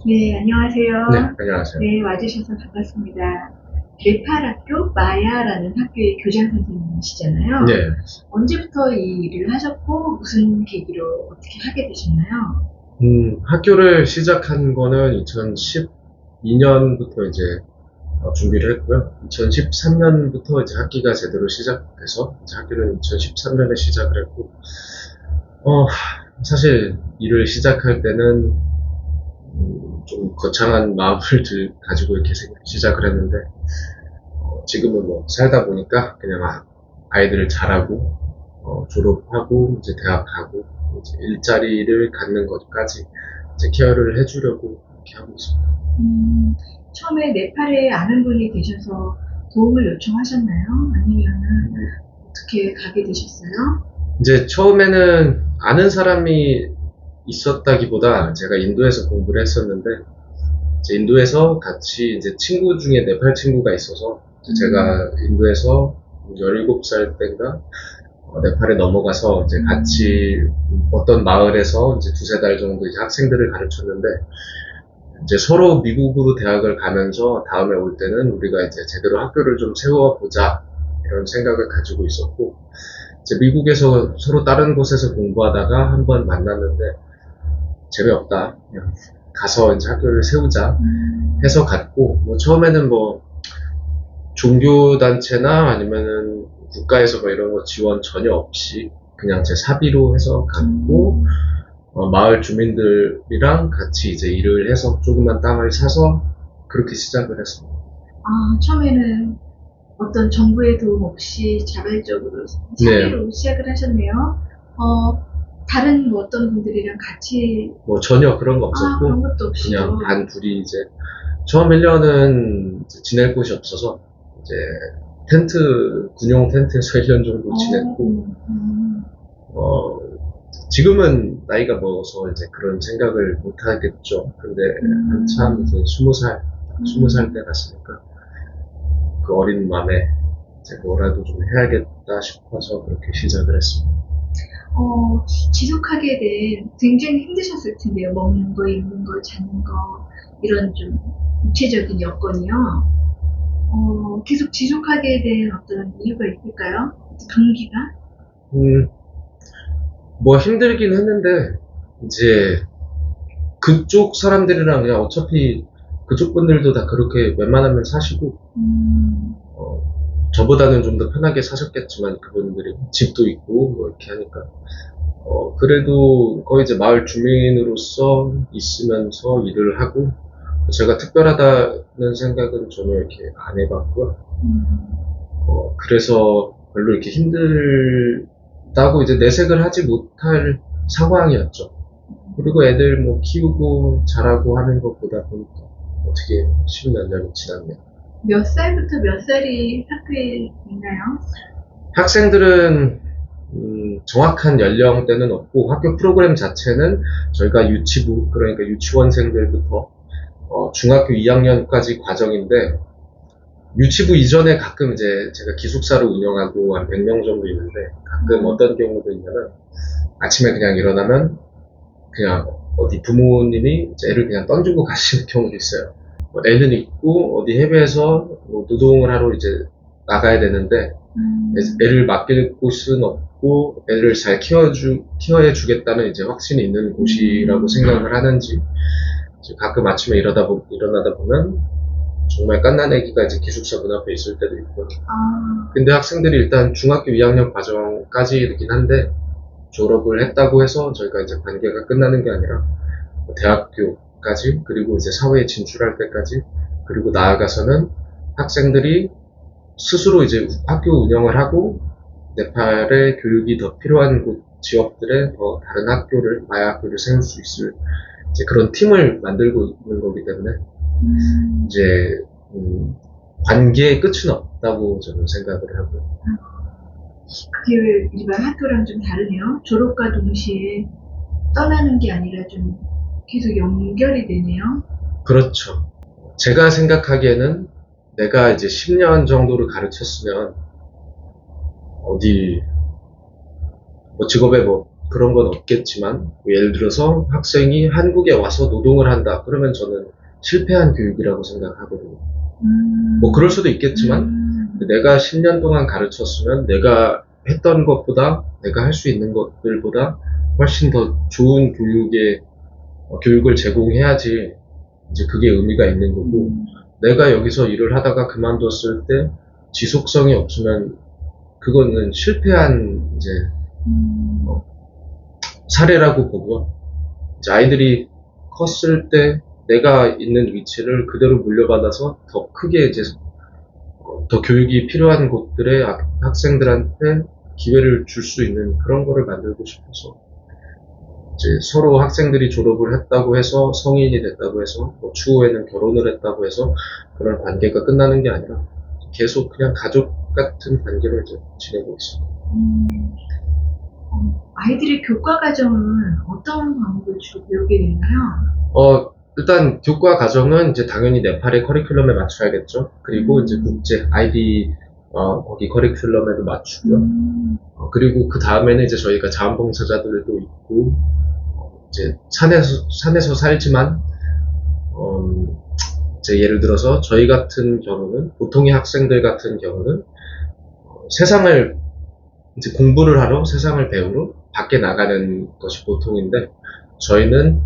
네, 안녕하세요. 네, 안녕하세요. 네, 와주셔서 반갑습니다. 네팔 학교 마야라는 학교의 교장 선생님이시잖아요. 네, 언제부터 이 일을 하셨고, 무슨 계기로 어떻게 하게 되셨나요? 학교를 시작한 거는 2012년부터 이제 준비를 했고요. 2013년부터 이제 학기가 제대로 시작돼서 이제 학교는 2013년에 시작을 했고, 어, 사실 일을 시작할 때는 좀 거창한 마음을 가지고 이렇게 시작을 했는데, 지금은 뭐 살다 보니까 그냥 아이들을 잘하고 졸업하고 이제 대학 가고 이제 일자리를 갖는 것까지 이제 케어를 해주려고 이렇게 하고 있습니다. 음, 처음에 네팔에 아는 분이 계셔서 도움을 요청하셨나요? 아니면은 어떻게 가게 되셨어요? 이제 처음에는 아는 사람이 있었다기보다 제가 인도에서 공부를 했었는데 이제 인도에서 같이 이제 친구 중에 네팔 친구가 있어서 제가 인도에서 17살 때인가 네팔에 넘어가서 이제 같이 어떤 마을에서 이제 두세 달 정도 이제 학생들을 가르쳤는데 이제 서로 미국으로 대학을 가면서 다음에 올 때는 우리가 이제 제대로 학교를 좀 세워보자 이런 생각을 가지고 있었고 이제 미국에서 서로 다른 곳에서 공부하다가 한번 만났는데 재미없다 그냥 가서 이제 학교를 세우자 해서 갔고 뭐 처음에는 뭐 종교단체나 아니면은 국가에서 뭐 이런 거 지원 전혀 없이 그냥 제 사비로 해서 갔고 마을 주민들이랑 같이 이제 일을 해서 조그만 땅을 사서 그렇게 시작을 했습니다. 처음에는 어떤 정부의 도움 없이 자발적으로 네, 사비로 시작을 하셨네요. 다른 뭐 어떤 분들이랑 같이, 뭐 전혀 그런 거 그런 없었고 것도 그냥 없이도. 단 둘이 이제 처음 1년은 지낼 곳이 없어서 이제 군용 텐트에서 1년 정도 지냈고 어, 지금은 나이가 먹어서 이제 그런 생각을 못 하겠죠. 근데 한참 이제 20살 때 갔으니까 그 어린 마음에 이제 뭐라도 좀 해야겠다 싶어서 그렇게 시작을 했습니다. 지속하게 된 굉장히 힘드셨을 텐데요. 먹는 거, 입는 거, 자는 거, 이런 좀 구체적인 여건이요. 계속 지속하게 된 어떤 이유가 있을까요? 동기가? 음, 뭐 힘들긴 했는데 이제 그쪽 사람들이랑 그냥 어차피 그쪽 분들도 다 그렇게 웬만하면 사시고 저보다는 좀 더 편하게 사셨겠지만 그분들이 집도 있고 뭐 이렇게 하니까 그래도 거의 이제 마을 주민으로서 있으면서 일을 하고 제가 특별하다는 생각은 전혀 이렇게 안 해봤고요. 그래서 별로 이렇게 힘들다고 이제 내색을 하지 못할 상황이었죠. 그리고 애들 뭐 키우고 자라고 하는 것보다 보니까 어떻게 10몇 년이 지났네요. 몇 살부터 몇 살이 학교에 있나요? 학생들은 정확한 연령대는 없고 학교 프로그램 자체는 저희가 유치부 그러니까 유치원생들부터 중학교 2학년까지 과정인데 유치부 이전에 가끔 이제 제가 기숙사를 운영하고 한 100명 정도 있는데 가끔 어떤 경우도 있냐면 아침에 그냥 일어나면 그냥 어디 부모님이 애를 그냥 던지고 가시는 경우도 있어요. 뭐 애는 있고 어디 해외에서 뭐 노동을 하러 이제 나가야 되는데 애를 맡길 곳은 없고 애를 잘 케어해 주겠다는 이제 확신이 있는 곳이라고 생각을 하는지 가끔 아침에 일어나다 보면 정말 갓난 아기가 이제 기숙사 문 앞에 있을 때도 있고 근데 학생들이 일단 중학교 2학년 과정까지이긴 한데 졸업을 했다고 해서 저희가 이제 관계가 끝나는 게 아니라 대학교까지 그리고 이제 사회에 진출할 때까지 그리고 나아가서는 학생들이 스스로 이제 학교 운영을 하고 네팔의 교육이 더 필요한 곳 지역들의 더 다른 마야 학교를 세울 수 있을 이제 그런 팀을 만들고 있는 거기 때문에 이제 관계의 끝은 없다고 저는 생각을 하고요. 그게 일반 학교랑 좀 다르네요. 졸업과 동시에 떠나는 게 아니라 좀 계속 연결이 되네요. 그렇죠. 제가 생각하기에는 내가 이제 10년 정도를 가르쳤으면 어디 뭐 직업에 뭐 그런 건 없겠지만, 뭐 예를 들어서 학생이 한국에 와서 노동을 한다. 그러면 저는 실패한 교육이라고 생각하거든요. 뭐 그럴 수도 있겠지만, 내가 10년 동안 가르쳤으면 내가 했던 것보다, 내가 할 수 있는 것들보다 훨씬 더 좋은 교육을 제공해야지 이제 그게 의미가 있는 거고, 내가 여기서 일을 하다가 그만뒀을 때 지속성이 없으면 그거는 실패한 이제 사례라고 보고요. 이제 아이들이 컸을 때 내가 있는 위치를 그대로 물려받아서 더 크게 이제 더 교육이 필요한 곳들의 학생들한테 기회를 줄 수 있는 그런 거를 만들고 싶어서 이제 서로 학생들이 졸업을 했다고 해서 성인이 됐다고 해서 뭐 추후에는 결혼을 했다고 해서 그런 관계가 끝나는 게 아니라 계속 그냥 가족 같은 관계로 이제 지내고 있습니다. 아이들의 교과 과정은 어떤 과목을 주로 배우게 되나요? 일단 교과 과정은 이제 당연히 네팔의 커리큘럼에 맞춰야겠죠. 그리고 이제 국제 IB 거기 커리큘럼에도 맞추고요. 그리고 그 다음에는 이제 저희가 자원봉사자들도 있고 이제 산에서 살지만 이제 예를 들어서 저희 같은 경우는 보통의 학생들 같은 경우는 세상을 이제 공부를 하러 세상을 배우러 밖에 나가는 것이 보통인데 저희는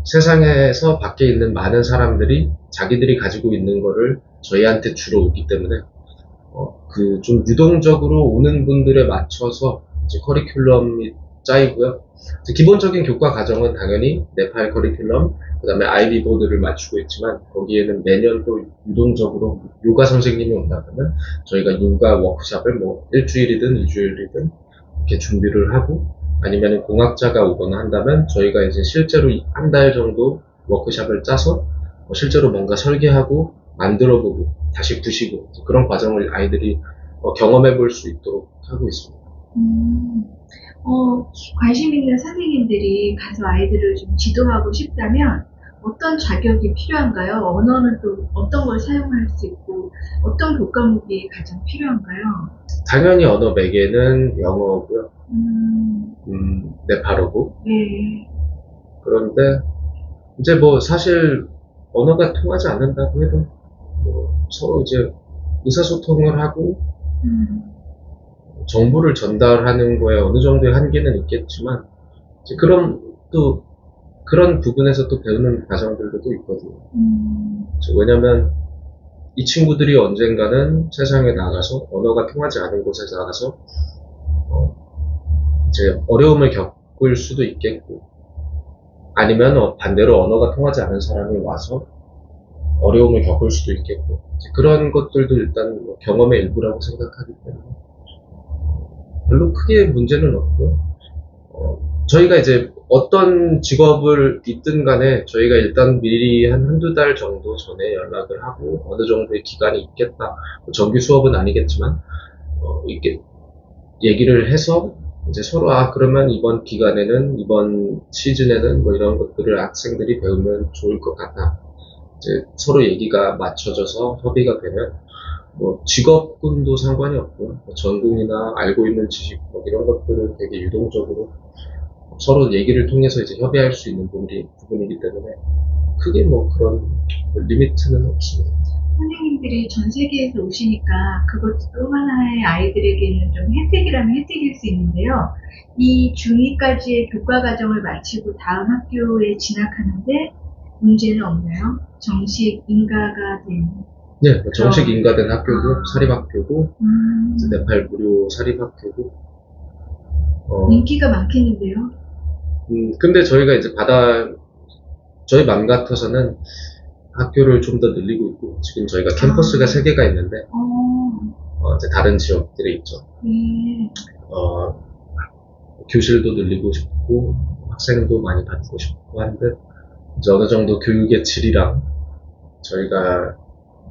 세상에서 밖에 있는 많은 사람들이 자기들이 가지고 있는 거를 저희한테 주로 오기 때문에 그 좀 유동적으로 오는 분들에 맞춰서 이제 커리큘럼이 짜이고요. 기본적인 교과 과정은 당연히 네팔 커리큘럼, 그 다음에 아이비 보드를 맞추고 있지만 거기에는 매년 또 유동적으로 요가 선생님이 온다면 저희가 요가 워크숍을 뭐 일주일이든 이주일이든 이렇게 준비를 하고 아니면 공학자가 오거나 한다면 저희가 이제 실제로 한 달 정도 워크숍을 짜서 실제로 뭔가 설계하고 만들어보고 다시 부시고 그런 과정을 아이들이 경험해 볼 수 있도록 하고 있습니다. 관심 있는 선생님들이 가서 아이들을 좀 지도하고 싶다면 어떤 자격이 필요한가요? 언어는 또 어떤 걸 사용할 수 있고 어떤 교과목이 가장 필요한가요? 당연히 언어 매개는 영어고요. 네팔어고. 네. 그런데 이제 뭐 사실 언어가 통하지 않는다고 해도 뭐 서로 이제 의사소통을 하고 정보를 전달하는 거에 어느 정도의 한계는 있겠지만 이제 그런 부분에서 또 배우는 과정들도 또 있거든요. 왜냐면 이 친구들이 언젠가는 세상에 나가서 언어가 통하지 않은 곳에 나가서 이제 어려움을 겪을 수도 있겠고 아니면 반대로 언어가 통하지 않은 사람이 와서 어려움을 겪을 수도 있겠고 그런 것들도 일단 뭐 경험의 일부라고 생각하기 때문에 별로 크게 문제는 없고요. 저희가 이제 어떤 직업을 있든 간에 저희가 일단 미리 한두 달 정도 전에 연락을 하고 어느 정도의 기간이 있겠다. 정규 수업은 아니겠지만 이렇게 얘기를 해서 이제 서로 그러면 이번 기간에는 이번 시즌에는 뭐 이런 것들을 학생들이 배우면 좋을 것 같다. 이제 서로 얘기가 맞춰져서 협의가 되면 뭐 직업군도 상관이 없고요. 전공이나 알고 있는 지식 뭐 이런 것들은 되게 유동적으로 서로 얘기를 통해서 이제 협의할 수 있는 부분이기 때문에 크게 뭐 그런 리미트는 없습니다. 선생님들이 전 세계에서 오시니까 그것도 또 하나의 아이들에게는 좀 혜택이라면 혜택일 수 있는데요. 이 중2까지의 교과 과정을 마치고 다음 학교에 진학하는데 문제는 없나요? 정식 인가가 된. 네, 정식 인가된 학교고 사립학교고 네팔 무료 사립학교고 인기가 많겠는데요? 근데 저희가 이제 저희 맘 같아서는 학교를 좀 더 늘리고 있고 지금 저희가 캠퍼스가 3개가 있는데 이제 다른 지역들에 있죠. 교실도 늘리고 싶고 학생도 많이 받고 싶고 한데 이제 어느 정도 교육의 질이랑 저희가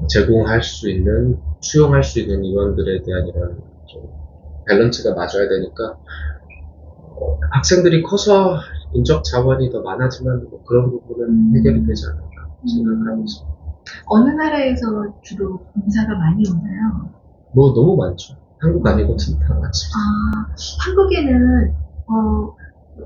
제공할 수 있는 수용할 수 있는 인원들에 대한 이런 좀 밸런스가 맞아야 되니까 학생들이 커서 인적 자원이 더 많아지면 뭐 그런 부분은 해결이 되지 않을까 생각을 하고 있습니다. 어느 나라에서 주로 봉사가 많이 오나요? 뭐 너무 많죠. 한국 아니고 다 많습니다. 한국에는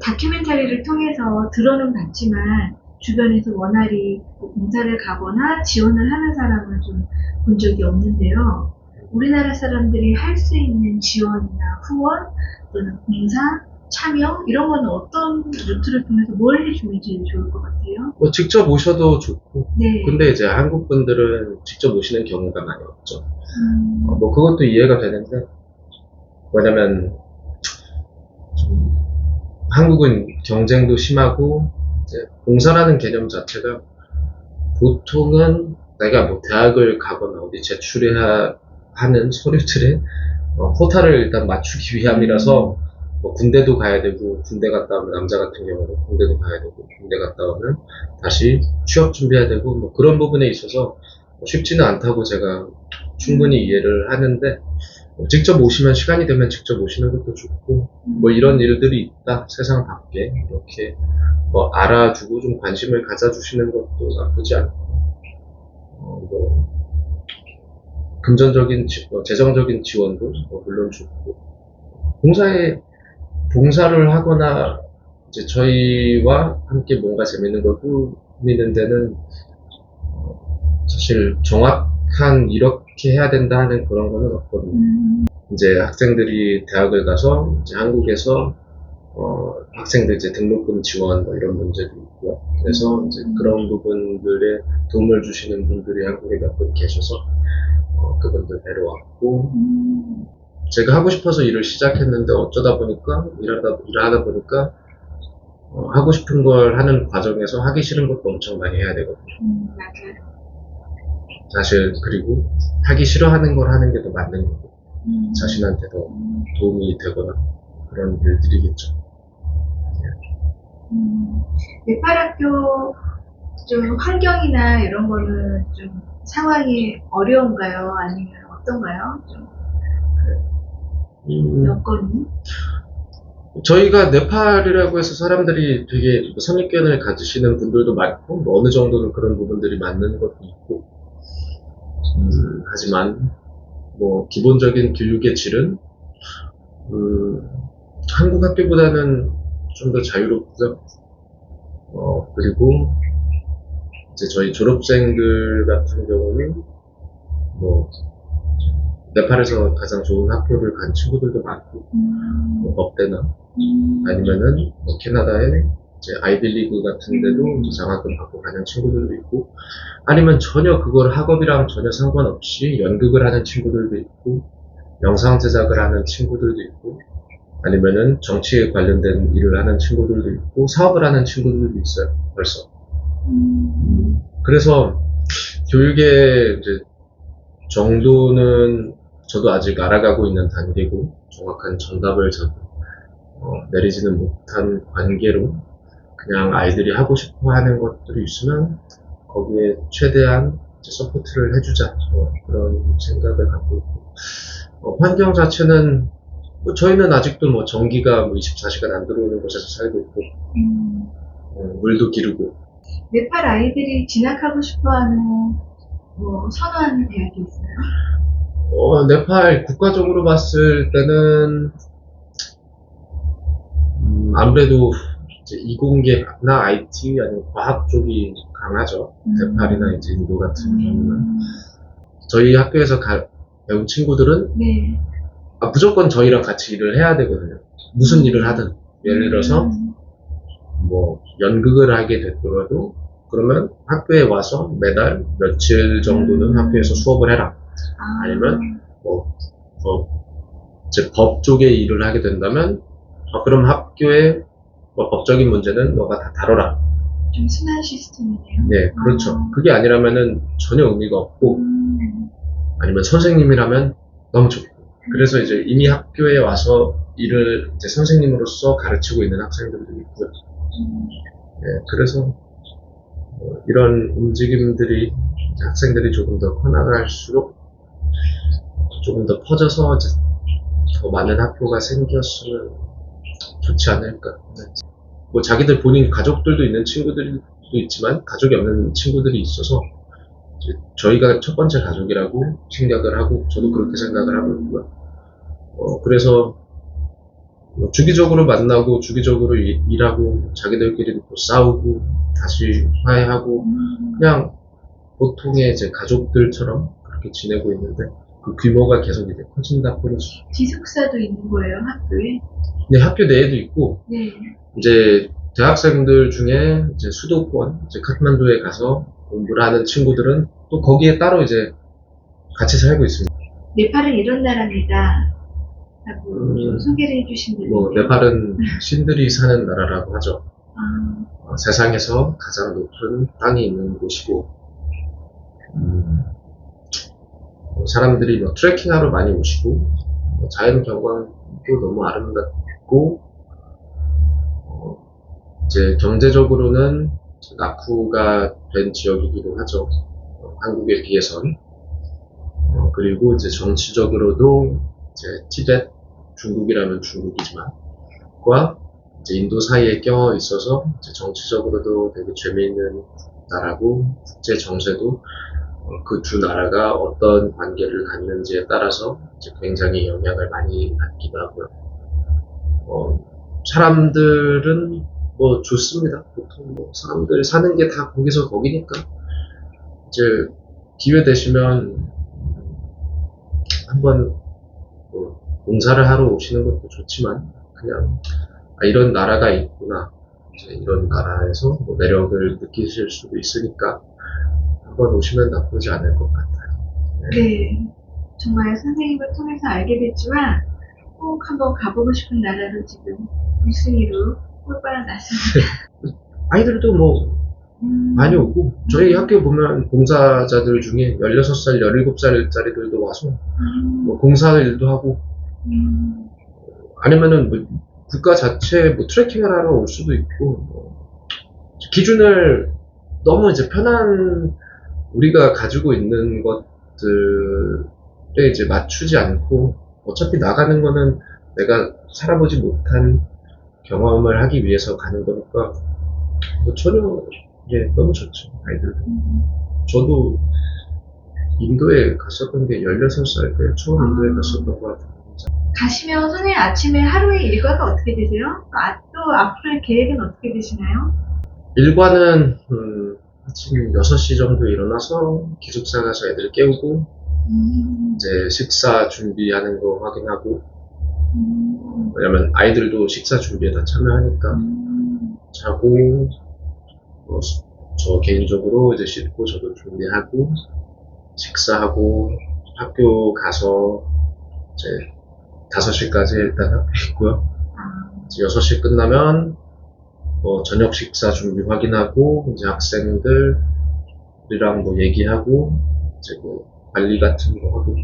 다큐멘터리를 통해서 들어는 봤지만 주변에서 원활히 봉사를 가거나 지원을 하는 사람을 좀 본 적이 없는데요. 우리나라 사람들이 할 수 있는 지원이나 후원 또는 봉사, 참여 이런 거는 어떤 루트를 통해서 뭘 해주면 제일 좋을 것 같아요? 뭐 직접 오셔도 좋고, 네. 근데 이제 한국 분들은 직접 오시는 경우가 많이 없죠. 음, 뭐 그것도 이해가 되는데, 뭐냐면 좀 한국은 경쟁도 심하고 이제 봉사라는 개념 자체가 보통은 내가 뭐 대학을 가거나 어디 제출해야 하는 서류들의 호타를 일단 맞추기 위함이라서 뭐 군대도 가야 되고 군대 갔다 오면 남자 같은 경우는 군대도 가야 되고 군대 갔다 오면 다시 취업 준비해야 되고 뭐 그런 부분에 있어서 쉽지는 않다고 제가 충분히 이해를 하는데 직접 오시면 시간이 되면 직접 오시는 것도 좋고 뭐 이런 일들이 있다 세상 밖에 이렇게 뭐 알아주고 좀 관심을 가져주시는 것도 나쁘지 않고 뭐 금전적인 재정적인 지원도 뭐 물론 좋고 봉사를 하거나 이제 저희와 함께 뭔가 재밌는 걸 꾸미는 데는 사실 정확한 이렇게 해야 된다 하는 그런 거는 없거든요. 이제 학생들이 대학을 가서 이제 한국에서 학생들 이제 등록금 지원 뭐 이런 문제도 있고요. 그래서 이제 그런 부분들에 도움을 주시는 분들이 한국에 몇 분 계셔서 그분들 뵈러 왔고 제가 하고 싶어서 일을 시작했는데 어쩌다 보니까 일하다 보니까 하고 싶은 걸 하는 과정에서 하기 싫은 것도 엄청 많이 해야 되거든요. 맞아요. 사실 그리고 하기 싫어하는 걸 하는 게 더 맞는 거고 자신한테 더 도움이 되거나 그런 일들이겠죠. 네팔 학교 좀 환경이나 이런 거는 좀 상황이 어려운가요? 아니면 어떤가요? 좀 여건이? 저희가 네팔이라고 해서 사람들이 되게 선입견을 가지시는 분들도 많고 뭐 어느 정도는 그런 부분들이 맞는 것도 있고 하지만 뭐 기본적인 교육의 질은 한국 학교보다는 좀 더 자유롭고요. 그리고 이제 저희 졸업생들 같은 경우는 뭐 네팔에서 가장 좋은 학교를 간 친구들도 많고 뭐 법대나 아니면은 뭐 캐나다의 이제 아이비리그 같은 데도 장학금 받고 가는 친구들도 있고 아니면 전혀 그걸 학업이랑 전혀 상관없이 연극을 하는 친구들도 있고 영상 제작을 하는 친구들도 있고 아니면은 정치에 관련된 일을 하는 친구들도 있고 사업을 하는 친구들도 있어요 벌써. 그래서 교육의 이제 정도는 저도 아직 알아가고 있는 단계고 정확한 정답을 내리지는 못한 관계로 그냥 아이들이 하고 싶어 하는 것들이 있으면 거기에 최대한 서포트를 해주자 그런 생각을 갖고 있고 환경 자체는 뭐 저희는 아직도 뭐 전기가 뭐 24시간 안 들어오는 곳에서 살고 있고 물도 기르고 네팔 아이들이 진학하고 싶어하는 뭐 선호하는 대학이 있어요? 네팔 국가적으로 봤을 때는 아무래도 이제 이공계나 IT 아니면 과학 쪽이 강하죠. 네팔이나 이제 인도 같은 경우는 저희 학교에서 배운 친구들은 네. 무조건 저희랑 같이 일을 해야 되거든요. 무슨 일을 하든 예를 들어서 뭐 연극을 하게 됐더라도 그러면 학교에 와서 매달 며칠 정도는 학교에서 수업을 해라. 아니면 뭐 이제 법 쪽에 일을 하게 된다면 그럼 학교의 뭐 법적인 문제는 너가 다 다뤄라. 좀 순한 시스템이네요. 네, 그렇죠. 그게 아니라면은 전혀 의미가 없고 아니면 선생님이라면 너무 좋고 그래서 이제 이미 학교에 와서 일을 이제 선생님으로서 가르치고 있는 학생들도 있고요. 네, 그래서 이런 움직임들이 학생들이 조금 더 커나갈수록 조금 더 퍼져서 이제 더 많은 학교가 생겼으면 좋지 않을까. 뭐 자기들 본인 가족들도 있는 친구들도 있지만 가족이 없는 친구들이 있어서 저희가 첫 번째 가족이라고 생각을 하고 저도 그렇게 생각을 하고 있고요. 그래서 뭐 주기적으로 만나고 주기적으로 일하고 자기들끼리 또 싸우고 다시 화해하고 그냥 보통의 이제 가족들처럼 그렇게 지내고 있는데 그 규모가 계속 이제 커진다 뿐이죠. 기숙사도 있는 거예요, 학교에? 근데 학교 내에도 있고 네. 이제 대학생들 중에 이제 수도권 이제 카트만두에 가서 공부를 하는 친구들은 또 거기에 따로 이제 같이 살고 있습니다. 네팔은 이런 나라입니다. 라고 좀 소개를 해주신다면. 뭐 네팔은 신들이 사는 나라라고 하죠. 아, 세상에서 가장 높은 땅이 있는 곳이고 사람들이 뭐 트레킹하러 많이 오시고 자연 경관도 너무 아름답고 이제 경제적으로는 낙후가 된 지역이기도 하죠. 한국에 비해선. 그리고 이제 정치적으로도 이제 티벳, 중국이라면 중국이지만, 과 이제 인도 사이에 껴 있어서 이제 정치적으로도 되게 재미있는 나라고, 국제 정세도 그 두 나라가 어떤 관계를 갖는지에 따라서 이제 굉장히 영향을 많이 받기도 하고요. 사람들은 뭐 좋습니다. 보통 뭐 사람들 사는 게 다 거기서 거기니까 이제 기회 되시면 한번 뭐 봉사를 하러 오시는 것도 좋지만 그냥 이런 나라가 있구나 이제 이런 나라에서 뭐 매력을 느끼실 수도 있으니까 한번 오시면 나쁘지 않을 것 같아요. 네. 정말 선생님을 통해서 알게 됐지만 꼭 한번 가보고 싶은 나라로 지금 1순위로 꼴바람 났습니다. 아이들도 뭐 많이 오고 저희 학교 보면 봉사자들 중에 16살, 17살짜리들도 와서 뭐 공사일도 하고 아니면은 뭐 국가 자체 뭐 트레킹을 하러 올 수도 있고 뭐 기준을 너무 이제 편한 우리가 가지고 있는 것들에 이제 맞추지 않고 어차피 나가는 거는 내가 살아보지 못한 경험을 하기 위해서 가는 거니까 뭐 전혀 예, 너무 좋죠, 아이들도. 저도 인도에 갔었던 게 16살 때 처음 인도에 갔었던 것 같아요. 가시면 선생님 아침에 하루의 일과가 어떻게 되세요? 또 앞으로의 계획은 어떻게 되시나요? 일과는 아침 6시 정도 일어나서 기숙사 가서 애들 깨우고 이제 식사 준비하는 거 확인하고 왜냐면 아이들도 식사 준비에 다 참여하니까 자고 저 개인적으로 이제 씻고 저도 준비하고 식사하고 학교 가서 이제 5시까지 일단 학교 있고요. 이제 6시 끝나면 저녁 식사 준비 확인하고 이제 학생들이랑 뭐 얘기하고 이제 뭐 관리 같은 거 하고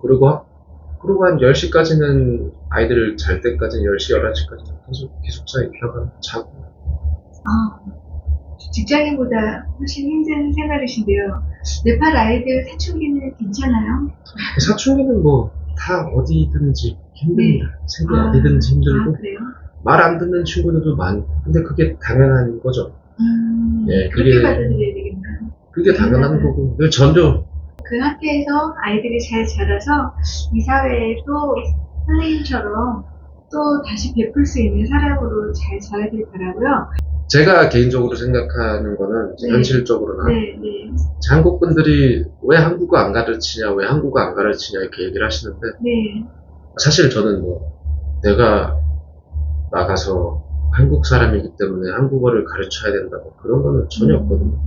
그리고 한 10시까지는 아이들 잘 때까지는 10시, 11시까지 계속 기숙사에 있다가 자고 직장인보다 훨씬 힘든 생활이신데요. 네팔 아이들 사춘기는 괜찮아요? 사춘기는 뭐 다 어디든지 힘듭니다. 세계 어디든지 힘들고 그래요? 말 안 듣는 친구들도 많고 근데 그게 당연한 거죠. 예, 그렇게 받아들여야 되겠네요. 그게 당연한 거고 전혀 그 학교에서 아이들이 잘 자라서 이 사회에도 선생님처럼 또 다시 베풀 수 있는 사람으로 잘 자라길 바라고요. 제가 개인적으로 생각하는 거는 현실적으로나 한국 분들이 왜 한국어 안 가르치냐 이렇게 얘기를 하시는데 사실 저는 뭐 내가 나가서 한국 사람이기 때문에 한국어를 가르쳐야 된다고 그런 거는 전혀 없거든요.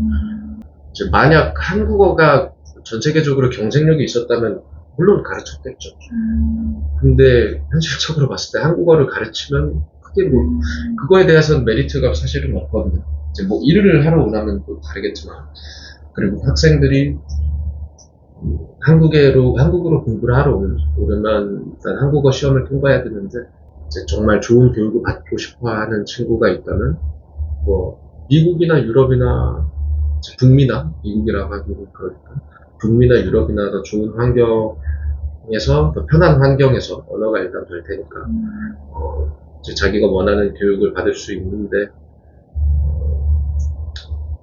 이제 만약 한국어가 전 세계적으로 경쟁력이 있었다면 물론 가르쳤겠죠. 근데 현실적으로 봤을 때 한국어를 가르치면 크게 뭐 그거에 대해서는 메리트가 사실은 없거든요. 이제 뭐 일을 하러 오라면 또 다르겠지만 그리고 학생들이 한국으로 공부를 하러 오려면 일단 한국어 시험을 통과해야 되는데 이제 정말 좋은 교육을 받고 싶어하는 친구가 있다면 뭐 미국이나 유럽이나 북미나 미국이라고 하기는 그러니까 북미나 유럽이나 더 좋은 환경에서 더 편한 환경에서 언어가 일단 될 테니까 이제 자기가 원하는 교육을 받을 수 있는데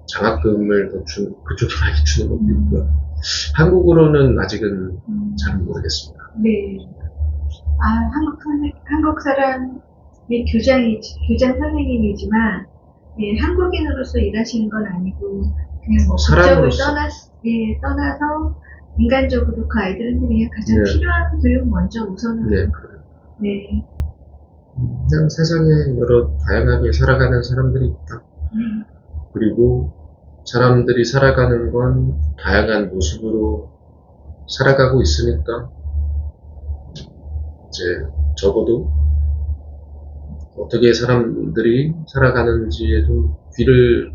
장학금을 더 그쪽에 많이 주는 것도 있고요. 한국으로는 아직은 잘 모르겠습니다. 네. 한국 사람이 교장 선생님이지만, 예, 한국인으로서 일하시는 건 아니고, 그냥 뭐, 국적을 사람으로서. 떠나서, 인간적으로 그 아이들한테 그냥 가장 네. 필요한 교육 먼저 우선은. 네. 네. 그냥 세상에 여러 다양하게 살아가는 사람들이 있다. 그리고 사람들이 살아가는 건 다양한 모습으로 살아가고 있으니까 이제 적어도 어떻게 사람들이 살아가는지에 좀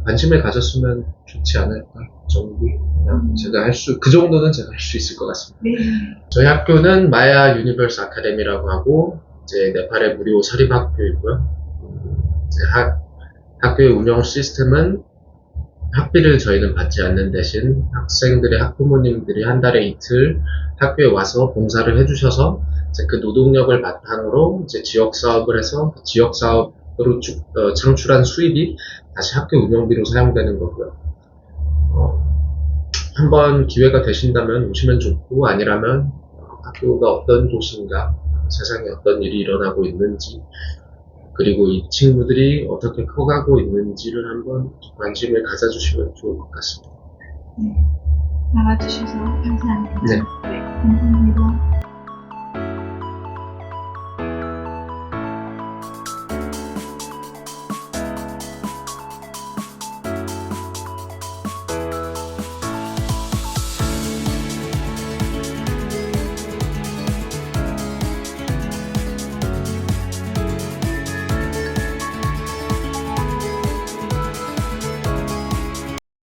관심을 가졌으면 좋지 않을까 정도. 그냥 그 정도는 제가 할 수 있을 것 같습니다. 네. 저희 학교는 마야 유니버스 아카데미라고 하고 이제 네팔의 무료 사립학교이고요. 이제 학교의 운영 시스템은 학비를 저희는 받지 않는 대신 학생들의 학부모님들이 한 달에 이틀 학교에 와서 봉사를 해주셔서 이제 그 노동력을 바탕으로 이제 지역 사업을 해서 그 지역 사업으로 창출한 수입이 다시 학교 운영비로 사용되는 거고요. 한번 기회가 되신다면 오시면 좋고 아니라면 학교가 어떤 곳인가, 세상에 어떤 일이 일어나고 있는지, 그리고 이 친구들이 어떻게 커가고 있는지를 한번 관심을 가져주시면 좋을 것 같습니다. 네. 나와주셔서 감사합니다. 네. 감사합니다.